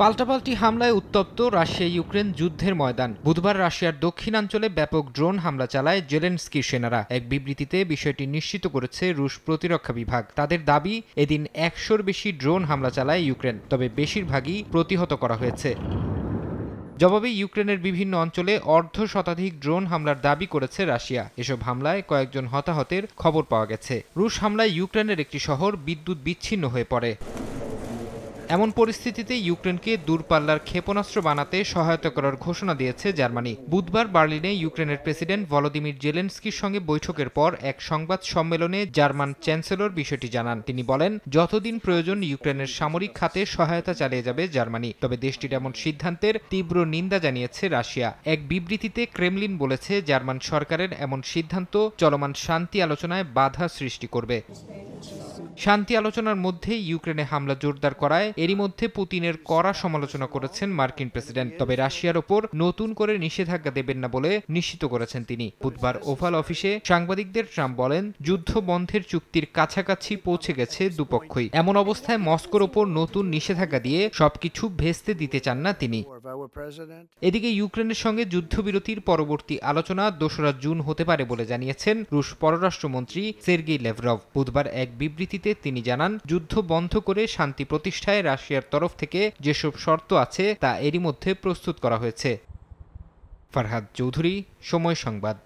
পাল্টাপাল্টি হামলায় উত্তপ্ত রাশিয়া ইউক্রেন যুদ্ধের ময়দান। বুধবার রাশিয়ার দক্ষিণাঞ্চলে ব্যাপক ড্রোন হামলা চালায় জেলেনস্কির সেনারা। এক বিবৃতিতে বিষয়টি নিশ্চিত করেছে রুশ প্রতিরক্ষা বিভাগ। তাদের দাবি, এদিন ১০০-র বেশি ড্রোন হামলা চালায় ইউক্রেন, তবে বেশিরভাগই প্রতিহত করা হয়েছে। জবাবে ইউক্রেনের বিভিন্ন অঞ্চলে অর্ধশতাধিক ড্রোন হামলার দাবি করেছে রাশিয়া। এসব হামলায় কয়েকজন হতাহতের খবর পাওয়া গেছে। রুশ হামলায় ইউক্রেনের একটি শহর বিদ্যুৎ বিচ্ছিন্ন হয়ে পড়ে। এমন পরিস্থিতিতে ইউক্রেনকে দূরপাল্লার ক্ষেপণাস্ত্র বানাতে সহায়তা করার ঘোষণা দিয়েছে জার্মানি। বুধবার বার্লিনে ইউক্রেনের প্রেসিডেন্ট ভলোদিমির জেলেনস্কির সঙ্গে বৈঠকের পর এক সংবাদ সম্মেলনে জার্মান চ্যান্সেলর বিষয়টি জানান। তিনি বলেন, যতদিন প্রয়োজন ইউক্রেনের সামরিক খাতে সহায়তা চালিয়ে যাবে জার্মানি। তবে দেশটির এমন সিদ্ধান্তের তীব্র নিন্দা জানিয়েছে রাশিয়া। এক বিবৃতিতে ক্রেমলিন বলেছে, জার্মান সরকারের এমন সিদ্ধান্ত চলমান শান্তি আলোচনায় বাধা সৃষ্টি করবে। শান্তি আলোচনার মধ্যে ইউক্রেনে হামলা জোরদার করায় এরই মধ্যে পুতিনের কড়া সমালোচনা করেছেন মার্কিন প্রেসিডেন্ট। তবে রাশিয়ার ওপর নতুন করে নিষেধাজ্ঞা দেবেন না বলে নিশ্চিত করেছেন তিনি। বুধবার ওভাল অফিসে সাংবাদিকদের ট্রাম্প বলেন, যুদ্ধ বন্ধের চুক্তির কাছাকাছি পৌঁছে গেছে দুপক্ষই। এমন অবস্থায় মস্কোর ওপর নতুন নিষেধাজ্ঞা দিয়ে সবকিছু ভেস্তে দিতে চান না তিনি। এদিকে ইউক্রেনের সঙ্গে যুদ্ধবিরতির পরবর্তী আলোচনা ২রা জুন হতে পারে বলে জানিয়েছেন রুশ পররাষ্ট্রমন্ত্রী সের্গেই লেভরভ। বুধবার এক বিবৃতিতে তিনি জানান, যুদ্ধ বন্ধ করে শান্তি প্রতিষ্ঠায় রাশিয়ার তরফ থেকে যেসব শর্ত আছে তা এরই মধ্যে প্রস্তুত করা হয়েছে। ফারহাদ চৌধুরী, সময় সংবাদ।